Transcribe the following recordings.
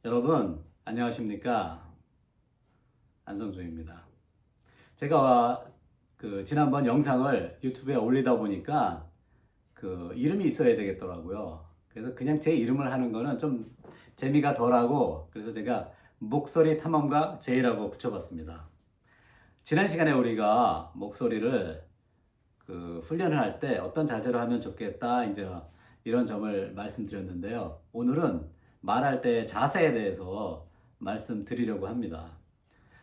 여러분 안녕하십니까? 안성주입니다. 제가 지난번 영상을 유튜브에 올리다 보니까 이름이 있어야 되겠더라고요. 그래서 그냥 제 이름을 하는 거는 좀 재미가 덜하고, 그래서 제가 목소리 탐험가 제이라고 붙여봤습니다. 지난 시간에 우리가 목소리를 훈련을 할 때 어떤 자세로 하면 좋겠다, 이제 이런 점을 말씀드렸는데요. 오늘은 말할 때 자세에 대해서 말씀드리려고 합니다.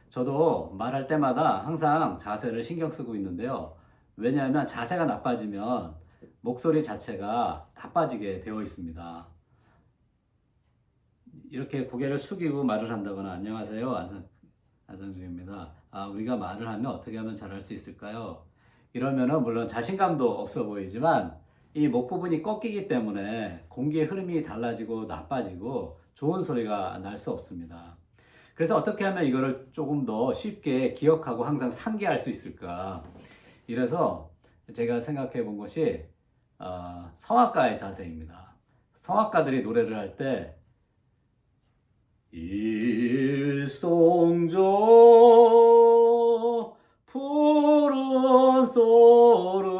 저도 말할 때마다 항상 자세를 신경 쓰고 있는데요. 왜냐하면 자세가 나빠지면 목소리 자체가 나빠지게 되어 있습니다. 이렇게 고개를 숙이고 말을 한다거나, 안녕하세요, 안성중입니다. 우리가 말을 하면 어떻게 하면 잘할 수 있을까요? 이러면은 물론 자신감도 없어 보이지만 이 목 부분이 꺾이기 때문에 공기의 흐름이 달라지고 나빠지고 좋은 소리가 날 수 없습니다. 그래서 어떻게 하면 이거를 조금 더 쉽게 기억하고 항상 상기할 수 있을까? 이래서 제가 생각해 본 것이 성악가의 자세입니다. 성악가들이 노래를 할 때 일송조 푸른 소르,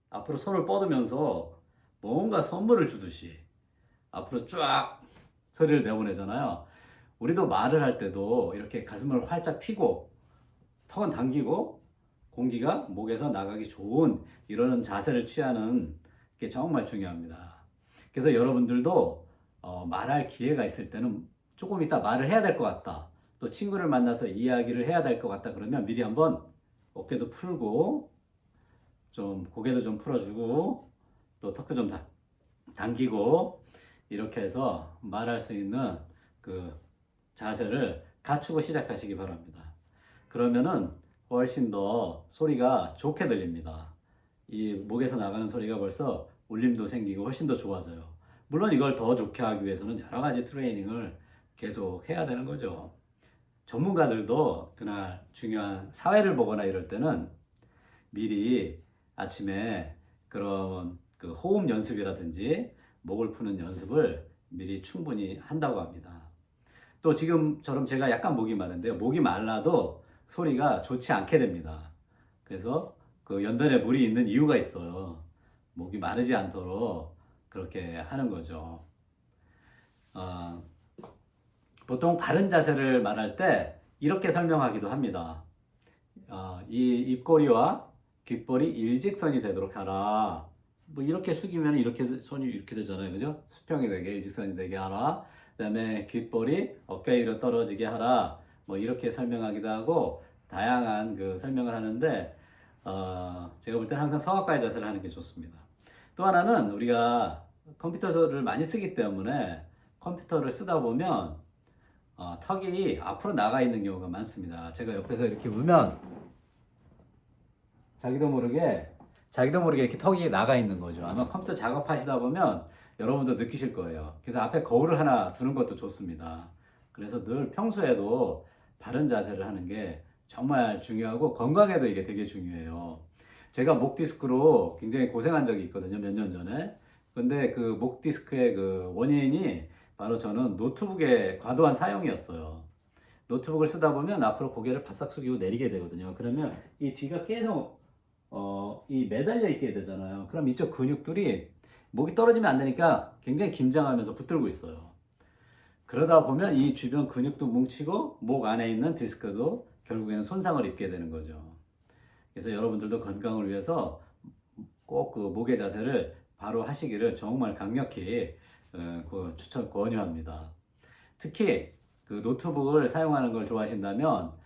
앞으로 손을 뻗으면서 뭔가 선물을 주듯이 앞으로 쫙 소리를 내보내잖아요. 우리도 말을 할 때도 이렇게 가슴을 활짝 펴고 턱은 당기고 공기가 목에서 나가기 좋은 이런 자세를 취하는 게 정말 중요합니다. 그래서 여러분들도 말할 기회가 있을 때는 조금 이따 말을 해야 될 것 같다, 또 친구를 만나서 이야기를 해야 될 것 같다 그러면 미리 한번 어깨도 풀고 좀 고개도 좀 풀어주고 또 턱도 좀 당기고 이렇게 해서 말할 수 있는 그 자세를 갖추고 시작하시기 바랍니다. 그러면은 훨씬 더 소리가 좋게 들립니다. 이 목에서 나가는 소리가 벌써 울림도 생기고 훨씬 더 좋아져요. 물론 이걸 더 좋게 하기 위해서는 여러 가지 트레이닝을 계속 해야 되는 거죠. 전문가들도 그날 중요한 사회를 보거나 이럴 때는 미리 아침에 그런 호흡 연습이라든지 목을 푸는 연습을 미리 충분히 한다고 합니다. 또 지금처럼 제가 약간 목이 마른데요. 목이 말라도 소리가 좋지 않게 됩니다. 그래서 연단에 물이 있는 이유가 있어요. 목이 마르지 않도록 그렇게 하는 거죠. 어, 보통 바른 자세를 말할 때 이렇게 설명하기도 합니다. 이 입꼬리와 귓볼이 일직선이 되도록 하라. 뭐 이렇게 숙이면 이렇게 손이 이렇게 되잖아요, 그죠? 수평이 되게, 일직선이 되게 하라. 그다음에 귓볼이 어깨 위로 떨어지게 하라. 뭐 이렇게 설명하기도 하고 다양한 설명을 하는데, 제가 볼 때는 항상 성악가의 자세를 하는 게 좋습니다. 또 하나는 우리가 컴퓨터를 많이 쓰기 때문에 컴퓨터를 쓰다 보면 턱이 앞으로 나가 있는 경우가 많습니다. 제가 옆에서 이렇게 보면 자기도 모르게 이렇게 턱이 나가 있는 거죠. 아마 컴퓨터 작업하시다 보면 여러분도 느끼실 거예요. 그래서 앞에 거울을 하나 두는 것도 좋습니다. 그래서 늘 평소에도 바른 자세를 하는 게 정말 중요하고 건강에도 이게 되게 중요해요. 제가 목 디스크로 굉장히 고생한 적이 있거든요, 몇 년 전에. 근데 그 목 디스크의 원인이 바로 저는 노트북의 과도한 사용이었어요. 노트북을 쓰다 보면 앞으로 고개를 바싹 숙이고 내리게 되거든요. 그러면 이 뒤가 계속 이 매달려 있게 되잖아요. 그럼 이쪽 근육들이 목이 떨어지면 안 되니까 굉장히 긴장하면서 붙들고 있어요. 그러다 보면 이 주변 근육도 뭉치고 목 안에 있는 디스크도 결국에는 손상을 입게 되는 거죠. 그래서 여러분들도 건강을 위해서 꼭 목의 자세를 바로 하시기를 정말 강력히 권유합니다. 특히 노트북을 사용하는 걸 좋아하신다면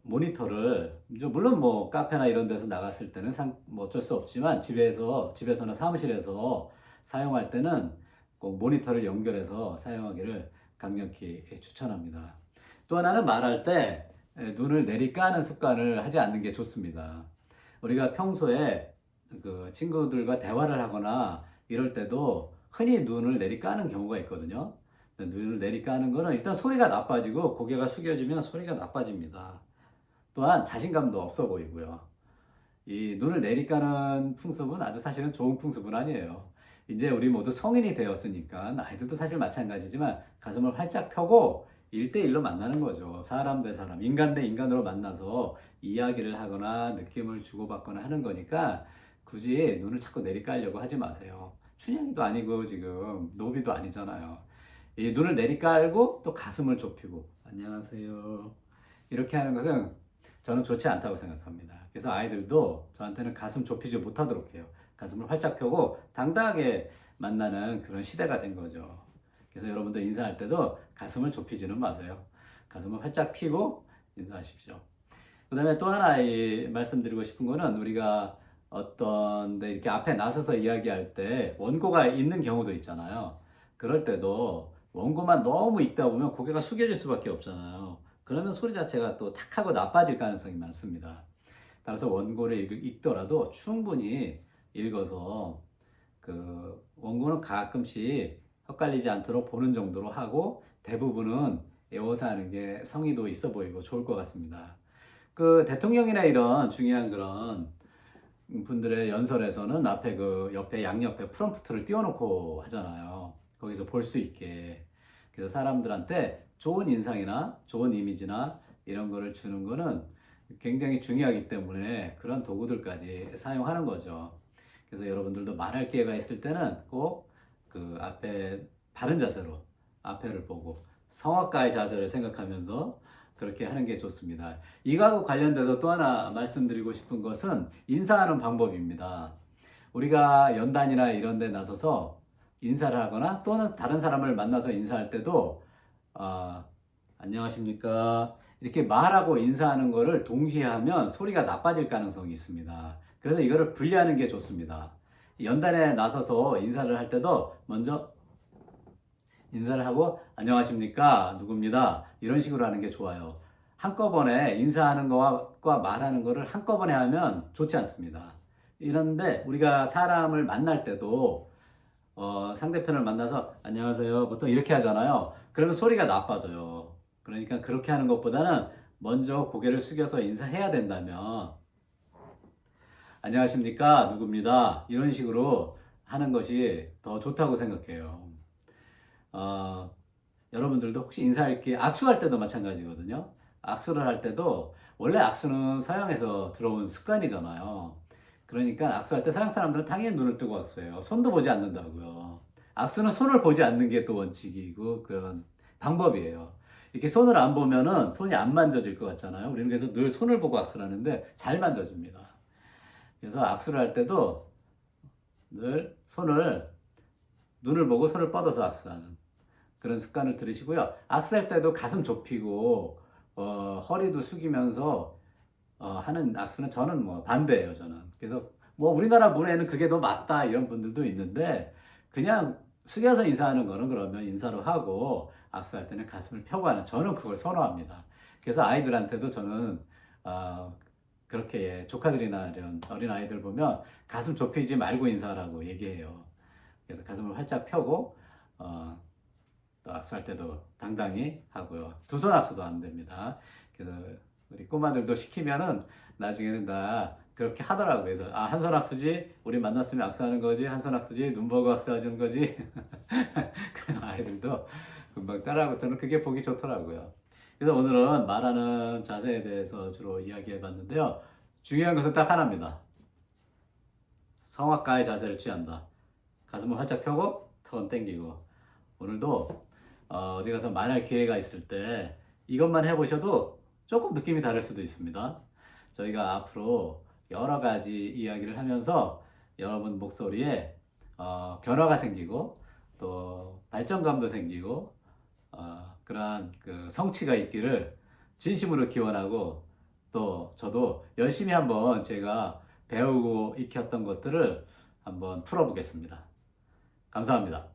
모니터를, 물론 뭐 카페나 이런 데서 나갔을 때는 뭐 어쩔 수 없지만 집에서나 사무실에서 사용할 때는 꼭 모니터를 연결해서 사용하기를 강력히 추천합니다. 또 하나는 말할 때 눈을 내리까는 습관을 하지 않는 게 좋습니다. 우리가 평소에 친구들과 대화를 하거나 이럴 때도 흔히 눈을 내리까는 경우가 있거든요. 눈을 내리까는 거는 일단 소리가 나빠지고 고개가 숙여지면 소리가 나빠집니다. 또한 자신감도 없어 보이고요. 이 눈을 내리까는 풍습은 아주 사실은 좋은 풍습은 아니에요. 이제 우리 모두 성인이 되었으니까 아이들도 사실 마찬가지지만 가슴을 활짝 펴고 1대1로 만나는 거죠. 사람 대 사람, 인간 대 인간으로 만나서 이야기를 하거나 느낌을 주고받거나 하는 거니까 굳이 눈을 자꾸 내리깔려고 하지 마세요. 춘향이도 아니고 지금 노비도 아니잖아요. 이 눈을 내리깔고 또 가슴을 좁히고 안녕하세요 이렇게 하는 것은 저는 좋지 않다고 생각합니다. 그래서 아이들도 저한테는 가슴 좁히지 못하도록 해요. 가슴을 활짝 펴고 당당하게 만나는 그런 시대가 된 거죠. 그래서 여러분들 인사할 때도 가슴을 좁히지는 마세요. 가슴을 활짝 펴고 인사하십시오. 그 다음에 또 하나 말씀드리고 싶은 거는 우리가 어떤 데 이렇게 앞에 나서서 이야기할 때 원고가 있는 경우도 있잖아요. 그럴 때도 원고만 너무 읽다 보면 고개가 숙여질 수밖에 없잖아요. 그러면 소리 자체가 또 탁하고 나빠질 가능성이 많습니다. 따라서 원고를 읽더라도 충분히 읽어서 그 원고는 가끔씩 헷갈리지 않도록 보는 정도로 하고 대부분은 외워서 하는 게 성의도 있어 보이고 좋을 것 같습니다. 그 대통령이나 이런 중요한 그런 분들의 연설에서는 앞에 그 옆에 양옆에 프롬프트를 띄워놓고 하잖아요. 거기서 볼 수 있게. 그래서 사람들한테 좋은 인상이나 좋은 이미지나 이런 거를 주는 거는 굉장히 중요하기 때문에 그런 도구들까지 사용하는 거죠. 그래서 여러분들도 말할 기회가 있을 때는 꼭 그 앞에 바른 자세로 앞에를 보고 성악가의 자세를 생각하면서 그렇게 하는 게 좋습니다. 이거하고 관련돼서 또 하나 말씀드리고 싶은 것은 인사하는 방법입니다. 우리가 연단이나 이런 데 나서서 인사를 하거나 또는 다른 사람을 만나서 인사할 때도 안녕하십니까 이렇게 말하고 인사하는 거를 동시에 하면 소리가 나빠질 가능성이 있습니다. 그래서 이거를 분리하는 게 좋습니다. 연단에 나서서 인사를 할 때도 먼저 인사를 하고 안녕하십니까 누구입니다 이런 식으로 하는 게 좋아요. 한꺼번에 인사하는 거와 말하는 거를 한꺼번에 하면 좋지 않습니다. 이런데 우리가 사람을 만날 때도 상대편을 만나서 안녕하세요 보통 이렇게 하잖아요. 그러면 소리가 나빠져요. 그러니까 그렇게 하는 것보다는 먼저 고개를 숙여서 인사해야 된다면 안녕하십니까 누구입니다 이런 식으로 하는 것이 더 좋다고 생각해요. 여러분들도 혹시 인사할 게 악수할 때도 마찬가지거든요. 악수를 할 때도 원래 악수는 서양에서 들어온 습관이잖아요. 그러니까 악수할 때 서양 사람들은 당연히 눈을 뜨고 악수해요. 손도 보지 않는다고요. 악수는 손을 보지 않는 게 또 원칙이고 그런 방법이에요. 이렇게 손을 안 보면은 손이 안 만져질 것 같잖아요. 우리는 그래서 늘 손을 보고 악수를 하는데 잘 만져집니다. 그래서 악수를 할 때도 늘 눈을 보고 손을 뻗어서 악수하는 그런 습관을 들이시고요. 악수할 때도 가슴 좁히고 허리도 숙이면서 하는 악수는 저는 뭐 반대예요. 저는 그래서 뭐 우리나라 문화에는 그게 더 맞다 이런 분들도 있는데 그냥 숙여서 인사하는 거는 그러면 인사로 하고 악수할 때는 가슴을 펴고 하는 저는 그걸 선호합니다. 그래서 아이들한테도 저는 그렇게 조카들이나 이런 어린 아이들 보면 가슴 좁히지 말고 인사하라고 얘기해요. 그래서 가슴을 활짝 펴고 또 악수할 때도 당당히 하고요. 두 손 악수도 안 됩니다. 그래서 우리 꼬마들도 시키면은 나중에는 다 그렇게 하더라고요. 그래서 한 손 악수지 우리 만났으면 악수하는 거지 한 손 악수지 눈 보고 악수하는 거지 그런 아이들도 금방 따라하고 저는 그게 보기 좋더라고요. 그래서 오늘은 말하는 자세에 대해서 주로 이야기해 봤는데요. 중요한 것은 딱 하나입니다. 성악가의 자세를 취한다. 가슴을 활짝 펴고 턱은 당기고 오늘도 어디 가서 말할 기회가 있을 때 이것만 해보셔도 조금 느낌이 다를 수도 있습니다. 저희가 앞으로 여러 가지 이야기를 하면서 여러분 목소리에 변화가 생기고 또 발전감도 생기고 그러한 그 성취가 있기를 진심으로 기원하고 또 저도 열심히 한번 제가 배우고 익혔던 것들을 한번 풀어보겠습니다. 감사합니다.